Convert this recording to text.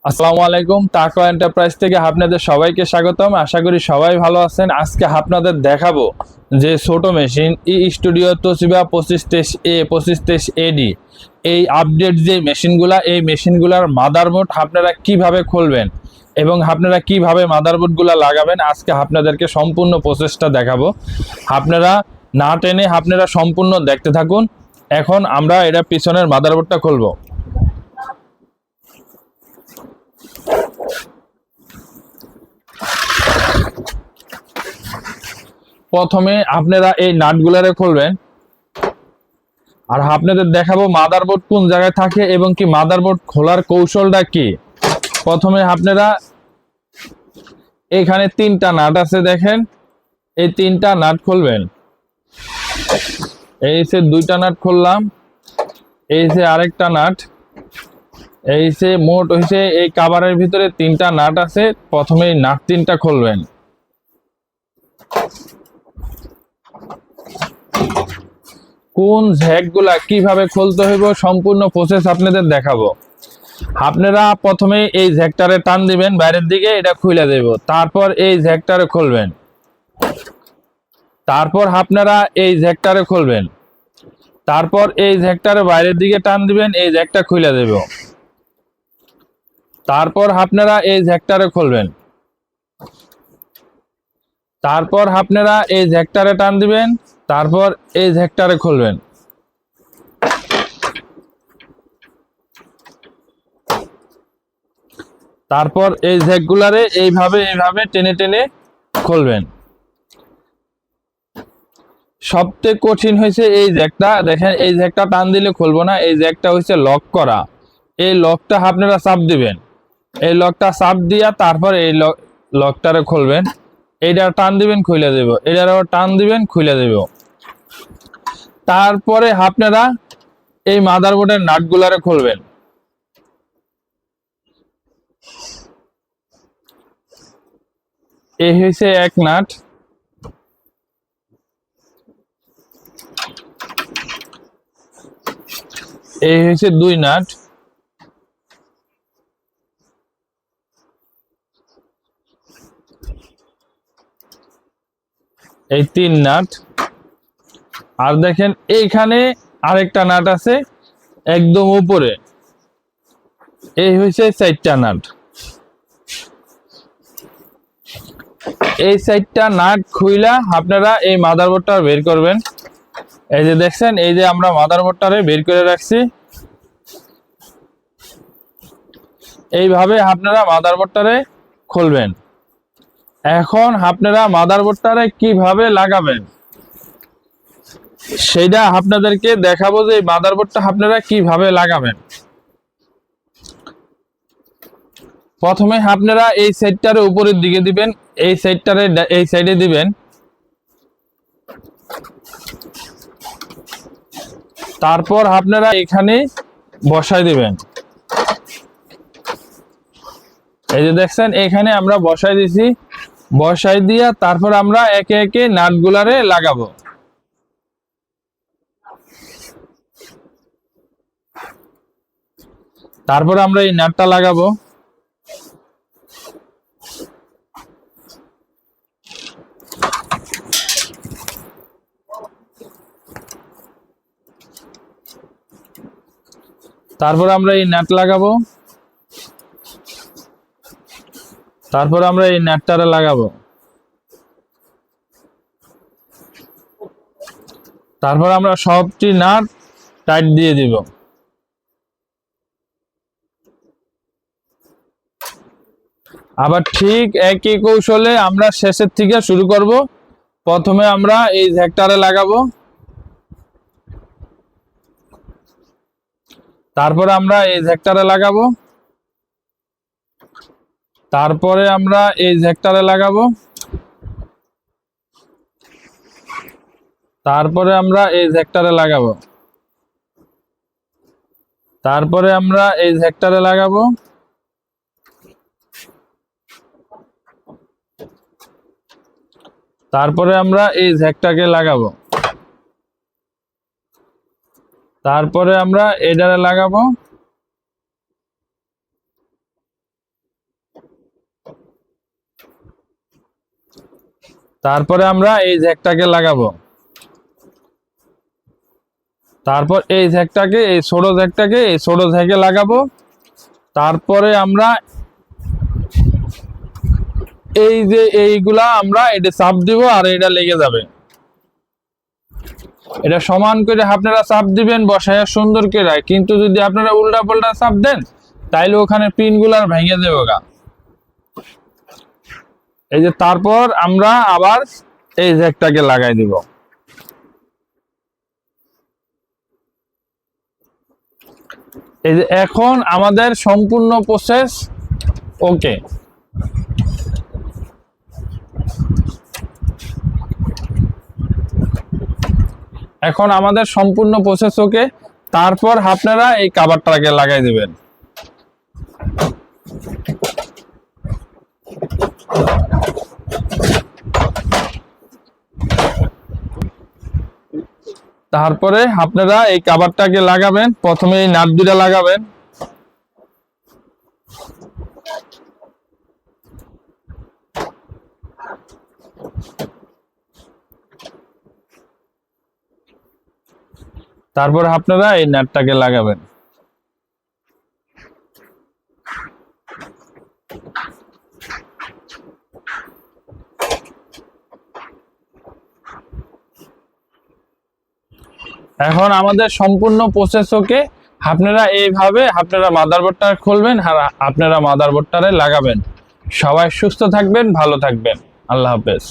আসসালামু আলাইকুম। তাকওয়া এন্টারপ্রাইজ থেকে আপনাদের সবাইকে স্বাগতম। আশা করি সবাই ভালো আছেন। আজকে আপনাদের দেখাবো যে ছোট machine studio Toshiba 2523A 2523AD এই আপডেট যে মেশিনগুলা, এই মেশিনগুলার মাদারবোর্ড আপনারা কিভাবে খুলবেন এবং আপনারা কিভাবে মাদারবোর্ডগুলো লাগাবেন, আজকে আপনাদেরকে সম্পূর্ণ প্রসেসটা দেখাবো। আপনারা না টেনে আপনারা সম্পূর্ণ দেখতে থাকুন। এখন আমরা এটা পিছনের মাদারবোর্ডটা খুলবো। প্রথমে আপনারা এই নাটগুলারে খুলবেন, আর আপনাদের দেখাবো মাদারবোর্ড কোন জায়গায় থাকে এবং কি মাদারবোর্ড খোলার কৌশলটা কি। প্রথমে আপনারা এখানে তিনটা নাট আছে, দেখেন এই তিনটা নাট খুলবেন। এই যে দুইটা নাট খুললাম, এই যে আরেকটা নাট, এই যে মোট হয়েছে এই কাভারের ভিতরে তিনটা নাট আছে। প্রথমে এই নাট তিনটা খুলবেন। কোন জ্যাকগুলা কিভাবে খুলতে হইব সম্পূর্ণ প্রসেস আপনাদের দেখাবো। আপনারা প্রথমে এই জ্যাকটারে টান দিবেন বাইরের দিকে, এটা খুলে দেব। তারপর এই জ্যাকটারে খুলবেন, তারপর আপনারা এই জ্যাকটারে খুলবেন, তারপর এই জ্যাকটারে বাইরের দিকে টান দিবেন, এই জ্যাকটা খুলে দেব। তারপর আপনারা এই জ্যাকটারে খুলবেন, তারপর আপনারা এই জ্যাকটারে টান দিবেন, তারপর এই জ্যাকটারে খুলবেন। তারপর এই জ্যাকগুলারে এইভাবে এইভাবে টেনে টেনে খুলবেন। সবথেকে কঠিন হয়েছে এই জ্যাকটা। দেখেন এই জ্যাকটা টান দিলে খুলবো না, এই জ্যাকটা হচ্ছে লক করা। এই লকটা আপনারা চাপ দিবেন, এই লকটা চাপ দিয়া তারপর এই লকটারে খুলবেন। এইটা টান দিবেন, খুলে দেব। এটার আবার টান দিবেন, খুলে দেব। তারপরে আপনারা এই মাদারবোর্ডের নাটগুলারে খুলবেন। এই হয়েছে এক নাট, এই হয়েছে দুই নাট, এই তিন নাট, আর দেখেন এইখানে আরেকটা নাট আছে একদম উপরে, এই হয়েছে চারটা নাট। এই চারটা নাট খুইলা আপনারা এই মাদারবোর্ডটা বের করবেন। এই যে দেখছেন, এই যে আমরা মাদারবোর্ডটারে বের করে রাখছি। এইভাবে আপনারা মাদারবোর্ডটারে খুলবেন। এখন আপনারা মাদারবোর্ডটারে কিভাবে লাগাবেন সেটা আপনাদেরকে দেখাবো, যে এই মাদারবোর্ডটা আপনারা কিভাবে লাগাবেন। প্রথমে আপনারা এই সাইডটারে উপরের দিকে দিবেন, এই সাইডটারে এই সাইডে দিবেন। তারপর আপনারা এখানে বসাই দিবেন। এই যে দেখছেন এখানে আমরা বসাই দিছি। বসাই দিয়া তারপর আমরা একে একে নাটগুলারে লাগাবো। তারপর আমরা এই নাটটা লাগাবো। তারপর আমরা এই নাট লাগাবো। তারপর আমরা এই নাটটারে লাগাবো। তারপর আমরা সবটি নাট টাইট দিয়ে দিব। আবার ঠিক একই কৌশলে আমরা শেষের থেকে শুরু করব। প্রথমে আমরা এই জ্যাকটারে লাগাবো, তারপরে আমরা এই জ্যাকটারে লাগাবো, তারপরে আমরা এই জ্যাকটারে লাগাবো, তারপরে আমরা এই জ্যাকটারে লাগাবো, তারপরে আমরা এই জ্যাকটারে লাগাবো, তারপরে আমরা এই জ্যাকটাকে লাগাবো, তারপরে আমরা এটারে লাগাবো, তারপরে আমরা এই জ্যাকটাকে লাগাবো। তারপর এই জ্যাকটাকে, এই ছোট জ্যাকটাকে এই ছোট জ্যাকে লাগাবো। তারপরে আমরা এই যে এইগুলা আমরা এটা চাপ দিব আর এটা লেগে যাবে। এটা সমান করে আপনারা চাপ দিবেন বসায় সুন্দর করে। কিন্তু যদি আপনারা উল্টা পাল্টা চাপ দেন তাইলে ওখানে পিনগুলার ভেঙে যাবে গা। এই যে তারপর আমরা আবার এই জ্যাকটাকে লাগাই দিব। এই যে এখন আমাদের সম্পূর্ণ প্রসেস ওকে। এখন আমাদের সম্পূর্ণ প্রসেস ওকে। তারপর আপনারা এই কভারটাকে লাগাই দিবেন। তারপরে আপনারা এই কভারটাকে লাগাবেন। প্রথমে এই নাট দুটা লাগাবেন। তারপর আপনারা এই নাটটাকে লাগাবেন। এখন আমাদের সম্পূর্ণ প্রসেস ওকে। আপনারা এইভাবে আপনারা মাদারবোর্ডটা খুলবেন আর আপনারা মাদারবোর্ডটারে লাগাবেন। সবাই সুস্থ থাকবেন, ভালো থাকবেন। আল্লাহ হাফেজ।